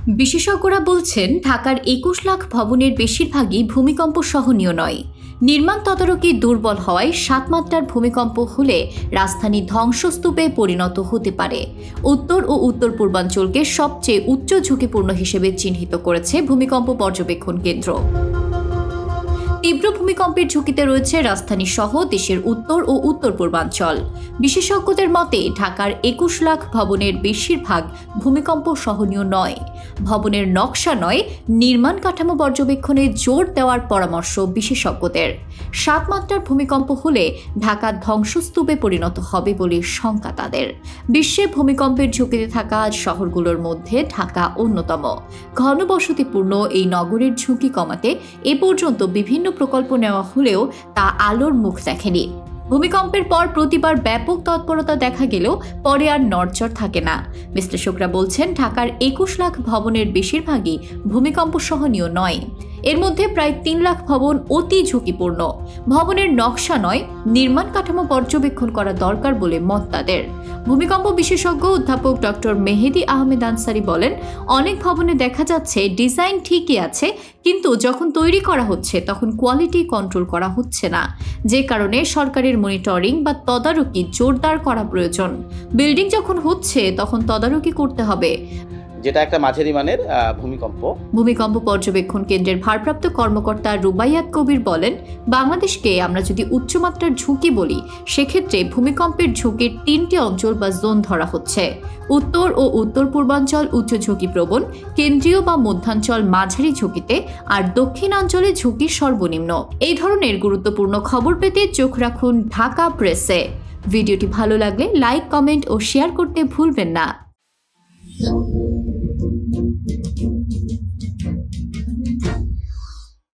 বিশেষজ্ঞরা বলছেন ঢাকার ২১ লাখ ভবনের বেশিরভাগই ভূমিকম্প সহনীয় নয়। নির্মাণ তদারকি দুর্বল হওয়ায় ৭ মাত্রার ভূমিকম্প হলে রাজধানী ধ্বংসস্তূপে পরিণত হতে পারে। উত্তর ও উত্তর পূর্বাঞ্চলকে সবচেয়ে উচ্চ ঝুঁকিপূর্ণ হিসেবে চিহ্নিত করেছে ভূমিকম্প পর্যবেক্ষণ কেন্দ্র। তীব্র ভূমিকম্পের ঝুঁকিতে রয়েছে রাজধানী সহ দেশের উত্তর ও উত্তর পূর্বাঞ্চল। বিশেষজ্ঞদের মতে ঢাকার ২১ লাখ ভবনের বেশিরভাগ ভূমিকম্প সহনীয় নয়। ভবনের নকশা নয়, নির্মাণ কাঠামো পর্যবেক্ষণে জোর দেওয়ার পরামর্শ বিশেষজ্ঞদের। ৭ মাত্রার ভূমিকম্প হলে ঢাকা ধ্বংসস্তূপে পরিণত হবে বলে শঙ্কা তাদের। বিশ্বে ভূমিকম্পের ঝুঁকিতে থাকা শহরগুলোর মধ্যে ঢাকা অন্যতম। ঘনবসতিপূর্ণ এই নগরের ঝুঁকি কমাতে এ পর্যন্ত বিভিন্ন প্রকল্প নেওয়া হলেও তা আলোর মুখ দেখেনি। ভূমিকম্পের পর প্রতিবার ব্যাপক তৎপরতা দেখা গেলেও পরে আর নড়চড় থাকে না। বিশ্লেষকরা বলছেন ঢাকার ২১ লাখ ভবনের বেশিরভাগই ভূমিকম্প সহনীয় নয়। এর মধ্যে প্রায় ৩ লাখ ভবন অতি ঝুঁকিপূর্ণ। ভবনের নকশা নয়, নির্মাণ কাঠামো পর্যবেক্ষণ করা দরকার বলে মত তাদের। ভূমিকম্প বিশেষজ্ঞ অধ্যাপক ডক্টর মেহেদী আহমেদ আনসারি বলেন, অনেক ভবনে দেখা যাচ্ছে ডিজাইন ঠিকই আছে, কিন্তু যখন তৈরি করা হচ্ছে তখন কোয়ালিটি কন্ট্রোল করা হচ্ছে না, যে কারণে সরকারের মনিটরিং বা তদারকি জোরদার করা প্রয়োজন। বিল্ডিং যখন হচ্ছে তখন তদারকি করতে হবে, যেটা একটা মাঝারি মানের ভূমিকম্প পর্যবেক্ষণ কেন্দ্রের ভারপ্রাপ্ত কর্মকর্তা রুবাইয়াত কবির বলেন, বাংলাদেশকে আমরা যদি উচ্চমাত্রার ঝুঁকি বলি, সেক্ষেত্রে ভূমিকম্পের ঝুঁকির ৩টি অঞ্চল বা জোন ধরা হচ্ছে। উত্তর ও উত্তর পূর্বাঞ্চল উচ্চ ঝুঁকিপ্রবণ, কেন্দ্রীয় বা মধ্যাঞ্চল মাঝারি ঝুঁকিতে, আর দক্ষিণাঞ্চলে ঝুঁকি সর্বনিম্ন। এই ধরনের গুরুত্বপূর্ণ খবর পেতে চোখ রাখুন ঢাকা প্রেসে। ভিডিওটি ভালো লাগলে লাইক, কমেন্ট ও শেয়ার করতে ভুলবেন না।